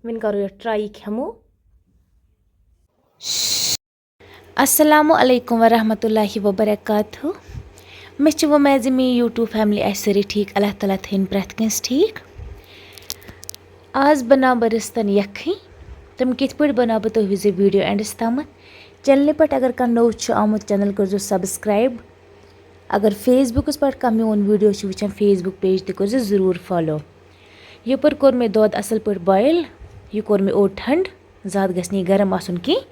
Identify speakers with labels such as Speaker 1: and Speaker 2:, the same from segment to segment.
Speaker 1: One करो ये try खेमो। अस्सलामु अलैकुम वरहमतुल्लाहि वबरकातुहू। मे उम्मीद मे यूट्यूब फैमिली सारी ठीक, अल्लाह ताला थन प्रथ कंस ठीक। आज बना बह रिस्तन यखनी। तम कित पे बना बह तुम वो वीडियो एंडस तम। चैनल पे अगर कह नौ आमुत चैनल कर सब्सक्राइब। अगर फेसबुकस पे कह मोन वीडियो वचान फेसबुक पेज तक कर ज़रूर फॉलो। यपर कोर मे दोद असल पे बॉयल। यह कोर मे ओर ठंड, ज़्यादा गस नहीं गर्म आसन कह।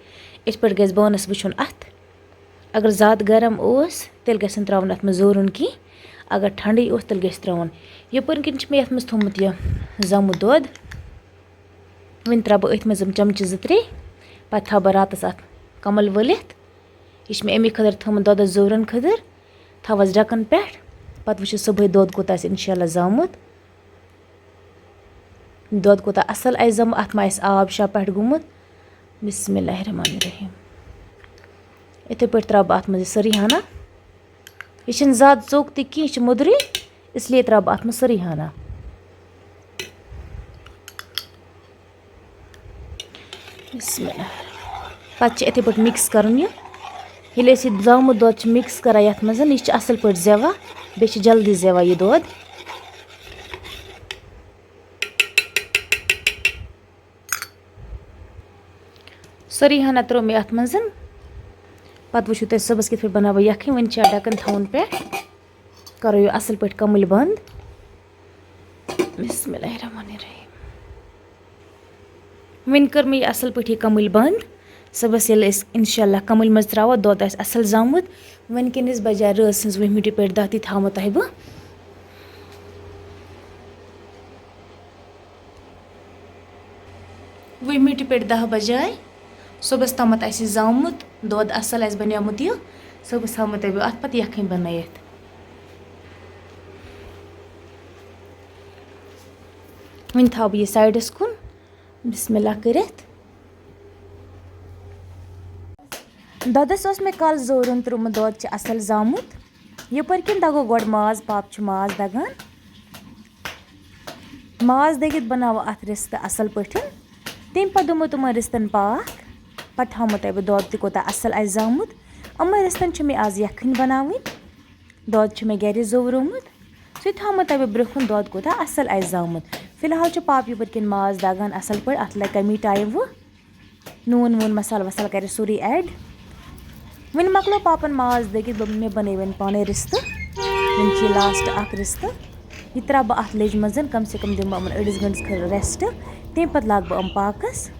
Speaker 1: इत पे गस बानस वुन अत। अगर ज़्यादा गर्म तेल गसन त्रावन अत में जोरन की। अगर ठंडे तेल गस त्रावन। यपर किन मे अत मज थोमुत यह जमुत दोद। वन त्रा बह अथ मज चमच 2-3। पत् थो बह रातस अत कमल वलित। यह मे अमे खतर थोमुत दोदस जोरन खतर। थवस ढकन पे। पत् वुचो सुबह दोद कोत इंशाल्लाह जामुत। दोद कोत असल जम अत मा आब शाब पे गुमुत। बिस्मिल्लाहिर्रहमानिर्रहीम। इथे पे त्रा बह अत मज सरी हना। यह ज़्यादा चोक तह मुदरी, इसलिए त्रा बह अत मज सरी हना। पत् इथे पे मिक्स करन ये जामुत दोद मिक्स करा ये मज यह असल पे जेवा बे जल्दी जेवा यह दोद। सरी हना त्रो मे अत मज। पत् वुचो तुम सुबह कित बना बह यखनी। वन ढकन थवन पे। करो यह असल पे कमल बंद। बिस्मिल्लाहिर्रहमानिर्रहीम। वन कर मे असल पे कमल बंद। सुबह ये इंशाल्लाह कमल मज त्रो दोद असल जामुत। वन किस बजाय रात सज 20 पे 10 तह थो तह बह। 20 पे 10 बजाय सुबह तमत जामुत दोद असल बनमुत। यह सुबह थो तह अत पे यखनी बनत। वन थो बह साइडस कुन बिस्मिल्लाह करित। दोदस मे कल जोरन त्रुमुत दोद असल जामुत। यपर किन दगो गोड माज पाप माज दगान। माज दगित बनाव अत रिस्त असल पे। तम पे दुमो तुम रिस्तन पाक। पत् थो तह दोद तह कोत असल जामुत। अम रिस्तन मे आज यखनी बनाव। दोद मे गर जोवरोमुत। सह थो तह ब्रोह दोद कोत असल जामुत। फिलहाल पाप यपर किन माज दगान असल पे। अत लग कमी टाइम वो नून वून मसाल वसाल कर सोरी ऐड। वन मकलो पापन माज दगित मे बन वन पाने रिस्त। वन लास्ट अख रिस्त। यह त्रा बह अत लेज मज कम से कम दिम बह अड़िस घंटस खर रेस्ट। तम पे लाग बह पाकस।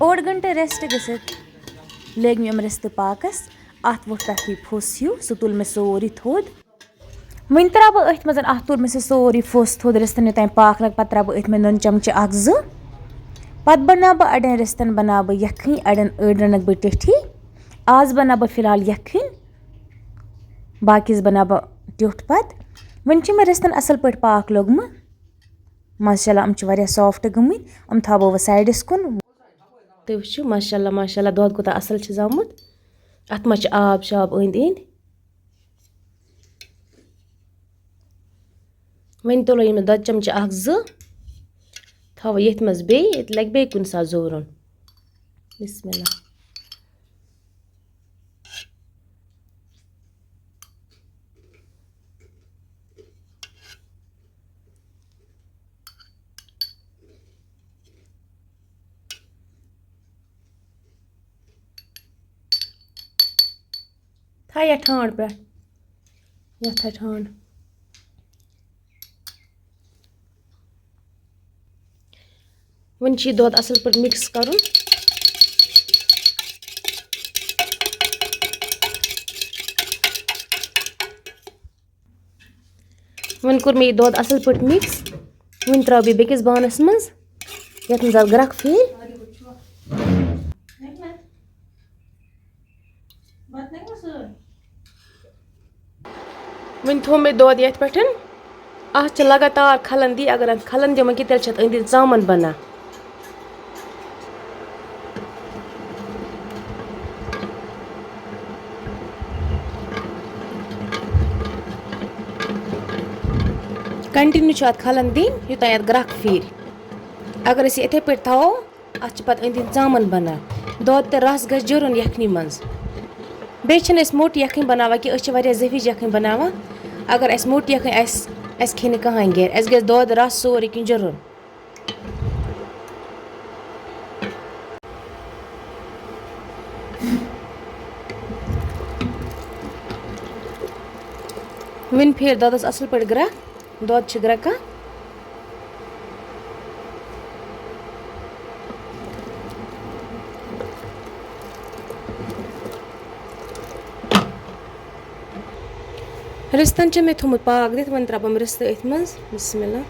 Speaker 1: ओड घंटे रेस्ट गसित लग मे रिस्त पाकस। अत वोट तथ फुस हिू सह तुल मे सोरी थोद। वन त्रा बह अथ मज अत तुल मे सह सोरी फुस थोद रिस्तन योतान पाक लग। पत् त्रा बह अथ मे नुन चमच 1-2। पत् बना बह अड़न रिस्तन बना बह यखनी। अड़ रनक बह टिठी। आज बना बह फिलहाल यखनी। बाकिस बना बह टिठ पत्। वन मे रिस्तन असल पे पाक लोगम। माशाल्लाह अम वारिया सॉफ्ट गमत। अम थो बह साइडस कुन। तुम वो माशाल्लाह माशाल्लाह दोद कोत असल जामुत। अत मज आब शाब अंद अंद। वन तुलो ये दोद चमच 1-2 थो ये मज बे लग बे कुन सा जोरन। बिस्मिल्लाह। था या ठाण पे या था ठाण। वन दोद असल पे मिक्स कर। वन कोर मे दोद असल पे मिक्स। वन त्रा बे बेकिस बानस मज यथ मज ग्रख फील। वन थो मे दोद ये पे। अत लगातार खलन दी। अगर अत खलन दिम कि तेल अंद चामन बना। कंटिन्यू खलन दिन यूतान ये ग्रख फिर अगर इथे पे थो अत पे अंद चामन बनान दौद तो रस ग जुरन यखनी मज बेन मोट यखनी बनावा कि ज़फ़ीज यखनी बनावा अगर मोट यखनी खेने कहान गर ग दौद रस सोरे कि जुरन वन फेर दौदस असल पे ग्रक दौद ग्रकान रिस्तन मे थोमुत पाक दित वन त्रपम रिस्त अथ मज बिस्मिल्लाह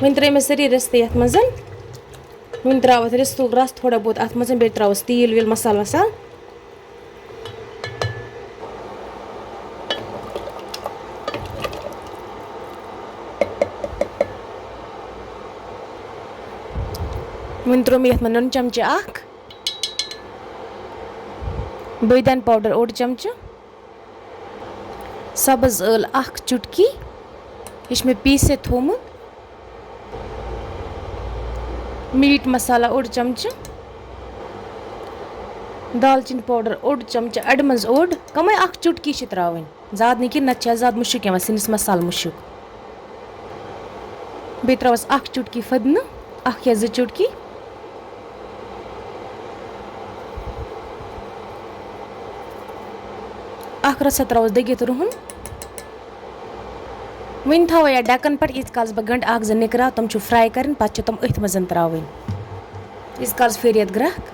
Speaker 1: वन त्रे मे सारी रिस्त ये मज वन त्रावत रिस्तु रस थोड़ा बहुत अत मज बे त्रावस तेल वेल मसाल वसाल वन त्रो मे नुन चमचे बैदान पाउडर ओड चमच सब्ज ٲल चुटकी यह मे पीसे थोमुत मीट मसाला ओड चमच दालचीन पाउडर ओड चमच अड़ मज ओड कम चुटकी त्रावन ज्यादा नहीं कि नत ज्यादा मुशक यहां सिनिस मसाल मुशक बे त्रावस चुटकी फदन या 2 चुटकी रसा त्रावस दगित रुहन वन थो या डकन पे इत काल बह गंट ज निकरा तम फ्राई कर पे तम अथ मज त्रावन इत काल फिर ये ग्रक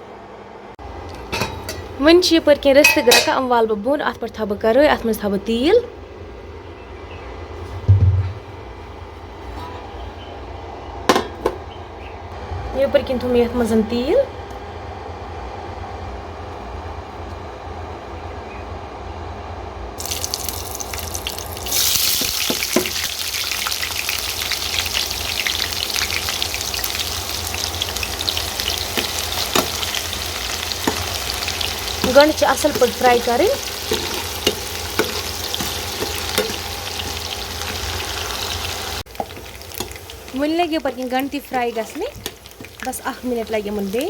Speaker 1: वन यप रिस्त ग्रका अम वाल बह बोन अत पे थो बह कर अत मज थो बह तेल यपर किन थो ये मज तेल गंड असल पे फ्राई कर वन लगे यपर गंड ती फ्राई गसने बस 1 मिनट लगे मन बे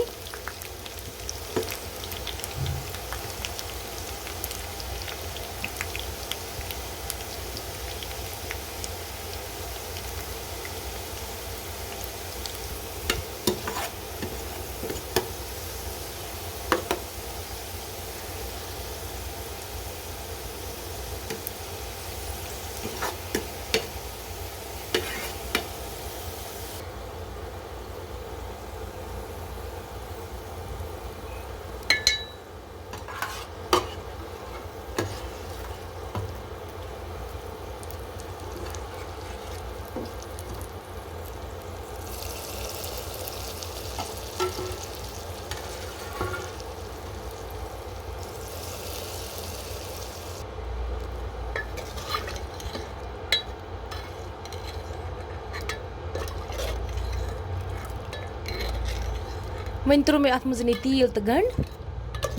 Speaker 1: वन त्रो मे अत मज तेल तो गंड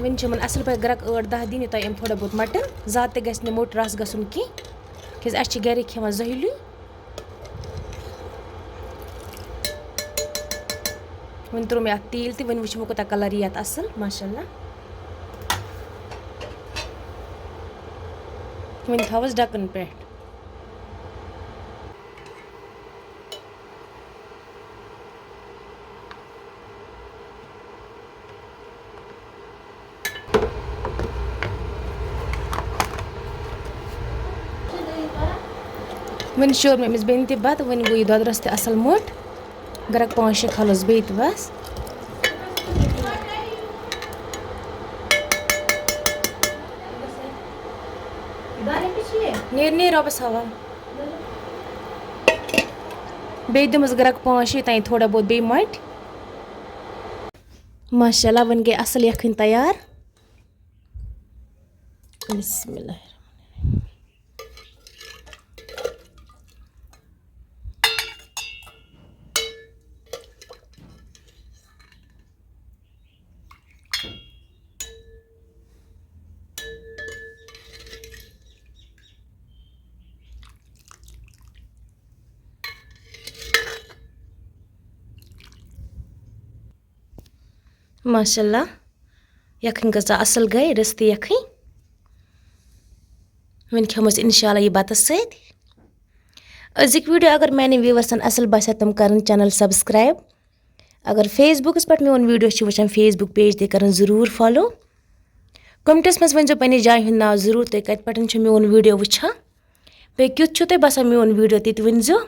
Speaker 1: वन असल पे ग्रक 8-10 दिन यूत थोड़ा बहुत मटन ज्यादा गस मोट रस गसन की गर खेवान जहलू वन त्रो मे तेल तो वन वो कोता कलर ये असल माशाल्लाह वन थवस डकन पे वन शोर मे बेन ते बत वन गो दौद रस ते असल मोट गरक 5-6 खलस बे बस नेर वापस हवा बे दमस गरक 5-6 ताई थोड़ा बहुत बे मट माशाल्लाह वन गई असल यखन तैयार बिस्मिल्लाह माशाल्लाह यखन कसा असल गई रिश्ते यखन वन खमस इंशाल्लाह ये बतस सत अजिक वीडियो अगर मैंने व्यूवर्सन असल बसा तुम कर चैनल सब्सक्राइब अगर फेसबुकस पे मोन वीडियो वचान फेसबुक पेज ते कर जरूर फॉलो कमेंटस मज वन पे जाय हुंद नाव जरूर तुम कत पे मोन वीडियो वुचान पे क्युत तुम बसान मोन वीडियो तत वनजो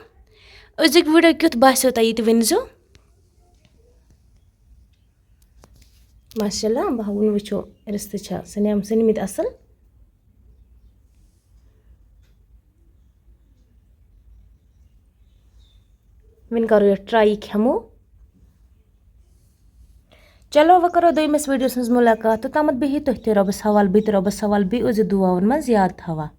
Speaker 1: अजिक वीडियो क्युत बासो तुम ये वनजो माशाल्लाह बह वन वो रिश्ते सनमित असल वन करो ये ट्राई खेमो चलो वह करो दोयमिस वीडियोस मज मुलाकात तमत बिहि तुह ते रबस हवाल बत रबस हवाल बे दुआन मज याद थवा।